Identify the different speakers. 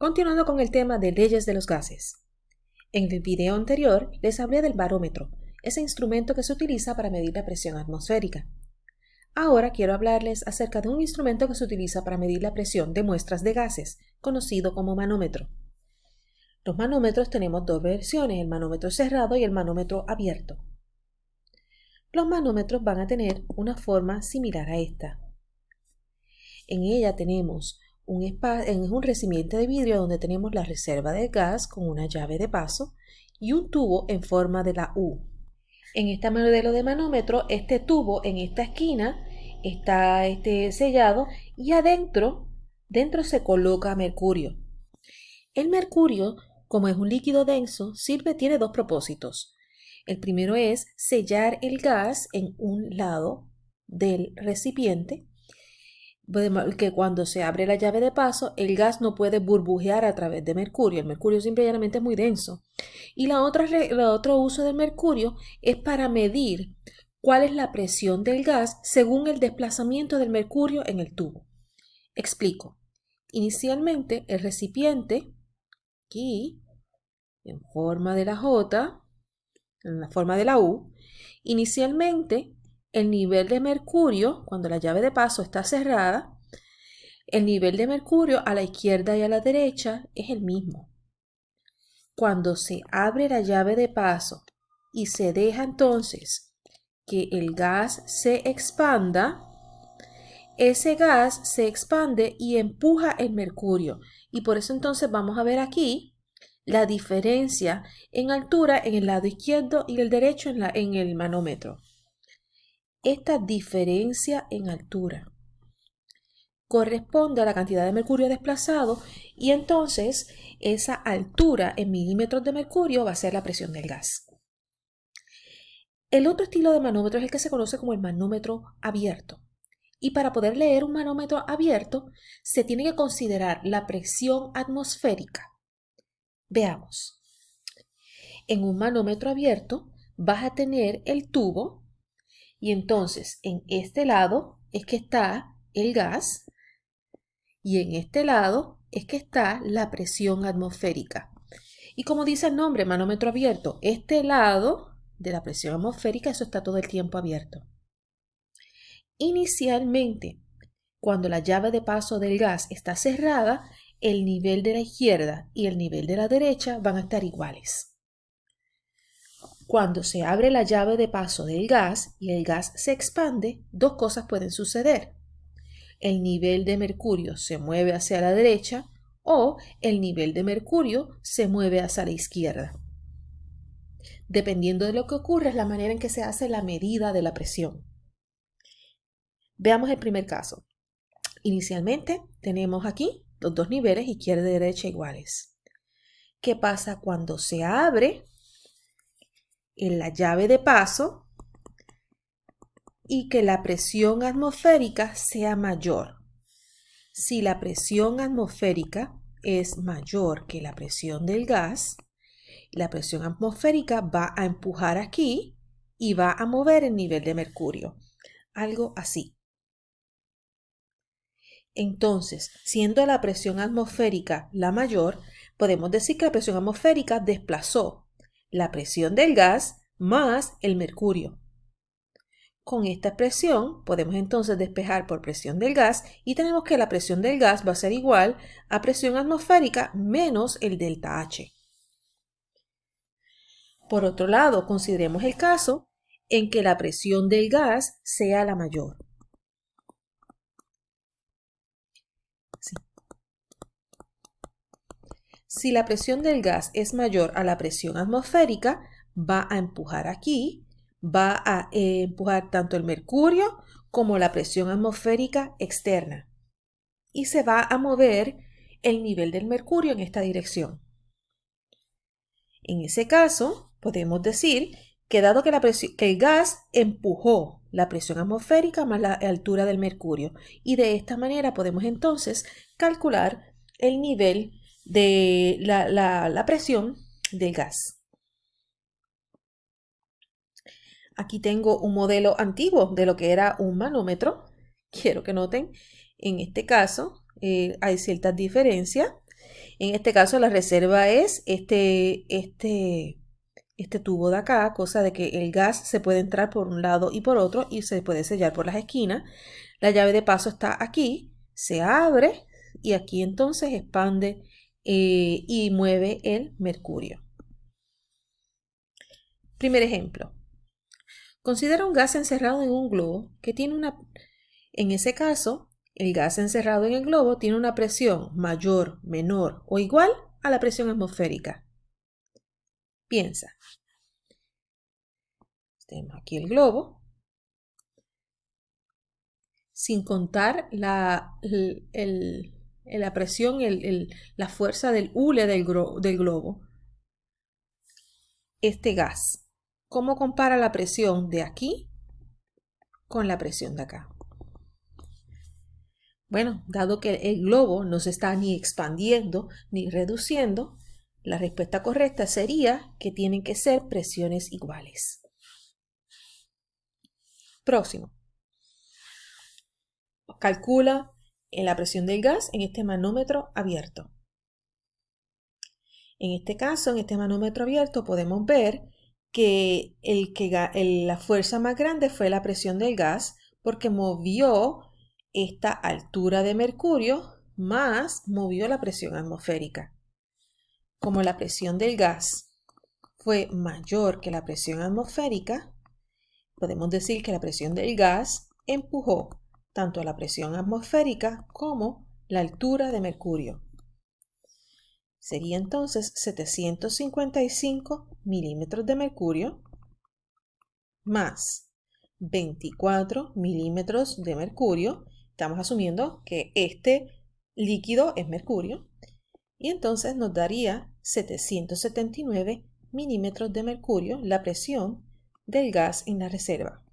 Speaker 1: Continuando con el tema de leyes de los gases. En el video anterior les hablé del barómetro, ese instrumento que se utiliza para medir la presión atmosférica. Ahora quiero hablarles acerca de un instrumento que se utiliza para medir la presión de muestras de gases, conocido como manómetro. Los manómetros tenemos dos versiones, el manómetro cerrado y el manómetro abierto. Los manómetros van a tener una forma similar a esta. En ella tenemos un recipiente de vidrio donde tenemos la reserva de gas con una llave de paso y un tubo en forma de la U. En este modelo de manómetro, este tubo en esta esquina está sellado y dentro se coloca mercurio. El mercurio, como es un líquido denso, tiene dos propósitos. El primero es sellar el gas en un lado del recipiente, que cuando se abre la llave de paso, el gas no puede burbujear a través de mercurio. El mercurio simplemente es muy el Y otro uso del mercurio es para medir cuál es la presión del gas según el desplazamiento del mercurio en el tubo. Explico. Inicialmente, el recipiente, aquí, en forma de la J, en la forma de la U, inicialmente el nivel de mercurio, cuando la llave de paso está cerrada, el nivel de mercurio a la izquierda y a la derecha es el mismo. Cuando se abre la llave de paso y se deja entonces que el gas se expanda, ese gas se expande y empuja el mercurio. Y por eso entonces vamos a ver aquí la diferencia en altura en el lado izquierdo y el derecho en el manómetro. Esta diferencia en altura corresponde a la cantidad de mercurio desplazado y entonces esa altura en milímetros de mercurio va a ser la presión del gas. El otro estilo de manómetro es el que se conoce como el manómetro abierto. Y para poder leer un manómetro abierto se tiene que considerar la presión atmosférica. Veamos. En un manómetro abierto vas a tener el tubo y entonces en este lado es que está el gas y en este lado es que está la presión atmosférica. Y como dice el nombre, manómetro abierto, este lado de la presión atmosférica, eso está todo el tiempo abierto. Inicialmente, cuando la llave de paso del gas está cerrada, el nivel de la izquierda y el nivel de la derecha van a estar iguales. Cuando se abre la llave de paso del gas y el gas se expande, dos cosas pueden suceder. El nivel de mercurio se mueve hacia la derecha o el nivel de mercurio se mueve hacia la izquierda. Dependiendo de lo que ocurre es la manera en que se hace la medida de la presión. Veamos el primer caso. Inicialmente tenemos aquí los dos niveles izquierda y derecha iguales. ¿Qué pasa cuando se abre en la llave de paso y que la presión atmosférica sea mayor? Si la presión atmosférica es mayor que la presión del gas, la presión atmosférica va a empujar aquí y va a mover el nivel de mercurio. Algo así. Entonces, siendo la presión atmosférica la mayor, podemos decir que la presión atmosférica desplazó la presión del gas más el mercurio. Con esta expresión podemos entonces despejar por presión del gas y tenemos que la presión del gas va a ser igual a presión atmosférica menos el delta H. Por otro lado, consideremos el caso en que la presión del gas sea la mayor. Si la presión del gas es mayor a la presión atmosférica, va a empujar aquí, va a empujar tanto el mercurio como la presión atmosférica externa. Y se va a mover el nivel del mercurio en esta dirección. En ese caso, podemos decir que dado que el gas empujó la presión atmosférica más la altura del mercurio, y de esta manera podemos entonces calcular el nivel de la presión del gas. Aquí tengo un modelo antiguo de lo que era un manómetro. Quiero que noten, en este caso hay ciertas diferencias. En este caso la reserva es este tubo de acá, cosa de que el gas se puede entrar por un lado y por otro y se puede sellar por las esquinas. La llave de paso está aquí, se abre y aquí entonces expande y mueve el mercurio. Primer ejemplo. Considera un gas encerrado en un globo que tiene en ese caso, el gas encerrado en el globo tiene una presión mayor, menor o igual a la presión atmosférica. Piensa. Tenemos aquí el globo. Sin contar la presión, la fuerza del hule del globo. Este gas, ¿cómo compara la presión de aquí con la presión de acá? Bueno, dado que el globo no se está ni expandiendo ni reduciendo, la respuesta correcta sería que tienen que ser presiones iguales. Próximo. Calcula la presión del gas en este manómetro abierto. En este caso, en este manómetro abierto, podemos ver que la fuerza más grande fue la presión del gas porque movió esta altura de mercurio más movió la presión atmosférica. Como la presión del gas fue mayor que la presión atmosférica, podemos decir que la presión del gas empujó tanto la presión atmosférica como la altura de mercurio. Sería entonces 755 milímetros de mercurio más 24 milímetros de mercurio. Estamos asumiendo que este líquido es mercurio. Y entonces nos daría 779 milímetros de mercurio la presión del gas en la reserva.